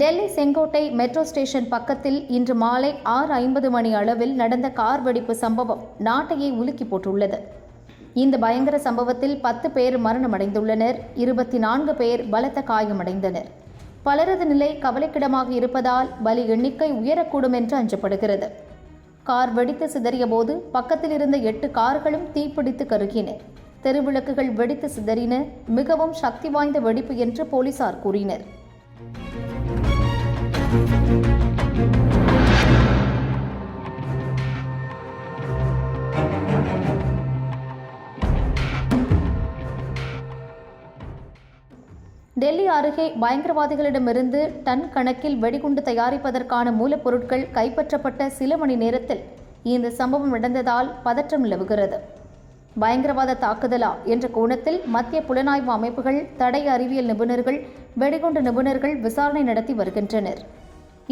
Delhi Sengottai metro station பக்கத்தில் இன்று மாலை 6:50 மணி அளவில் நடந்த கார் வெடிப்பு சம்பவம் நாட்டையே உலுக்கி போட்டுள்ளது. இந்த பயங்கர சம்பவத்தில் 10 பேர் மரணமடைந்துள்ளனர், 24 பேர் பலத்த காயமடைந்தனர். பலரது நிலை கவலைக்கிடமாக இருப்பதால் பலி எண்ணிக்கை உயரக்கூடும் என்று அஞ்சப்படுகிறது. கார் வெடித்து சிதறிய போது பக்கத்தில் இருந்த 8 கார்களும் தீப்பிடித்து கருகின. தெருவிளக்குகள் வெடித்து சிதறின. மிகவும் சக்தி வாய்ந்த வெடிப்பு என்று போலீசார் கூறினர். டெல்லி அருகே பயங்கரவாதிகளிடமிருந்து டன் கணக்கில் வெடிகுண்டு தயாரிப்பதற்கான மூலப்பொருட்கள் கைப்பற்றப்பட்ட சில மணி நேரத்தில் இந்த சம்பவம் நடந்ததால் பதற்றம் நிலவுகிறது. பயங்கரவாத தாக்குதலா என்ற கோணத்தில் மத்திய புலனாய்வு அமைப்புகள், தடய அறிவியல் நிபுணர்கள், வெடிகுண்டு நிபுணர்கள் விசாரணை நடத்தி வருகின்றனர்.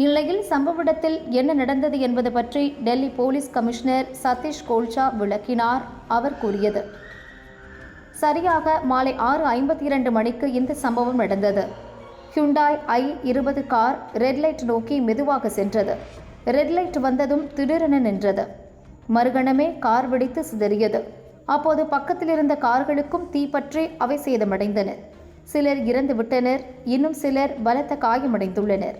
இந்நிலையில் சம்பவ இடத்தில் என்ன நடந்தது என்பது பற்றி டெல்லி போலீஸ் கமிஷனர் சதீஷ் கோல்ச்சா விளக்கினார். அவர் கூறியது: சரியாக மாலை 6:52 மணிக்கு இந்த சம்பவம் நடந்தது. Hyundai i20 car red light நோக்கி மெதுவாக சென்றது. ரெட் லைட் வந்ததும் திடீரென நின்றது. மறுகணமே கார் வெடித்து சிதறியது. அப்போது பக்கத்தில் இருந்த கார்களுக்கும் தீப்பற்றி அவை சேதமடைந்தன. சிலர் இறந்து விட்டனர், இன்னும் சிலர் பலத்த காயமடைந்துள்ளனர்.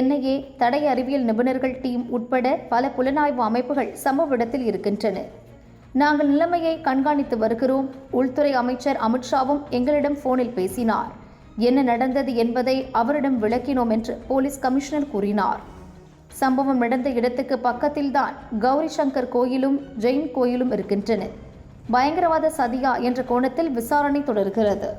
NIA, தடய அறிவியல் நிபுணர்கள் டீம் உட்பட பல புலனாய்வு அமைப்புகள் சம்பவ இடத்தில் இருக்கின்றன. நாங்கள் நிலைமையை கண்காணித்து வருகிறோம். உள்துறை அமைச்சர் அமித்ஷாவும் எங்களிடம் போனில் பேசினார். என்ன நடந்தது என்பதை அவரிடம் விளக்கினோம் என்று போலீஸ் கமிஷனர் கூறினார். சம்பவம் நடந்த இடத்துக்கு பக்கத்தில்தான் கௌரி சங்கர் கோயிலும் ஜெயின் கோயிலும் இருக்கின்றன. பயங்கரவாத சதியா என்ற கோணத்தில் விசாரணை தொடர்கிறது.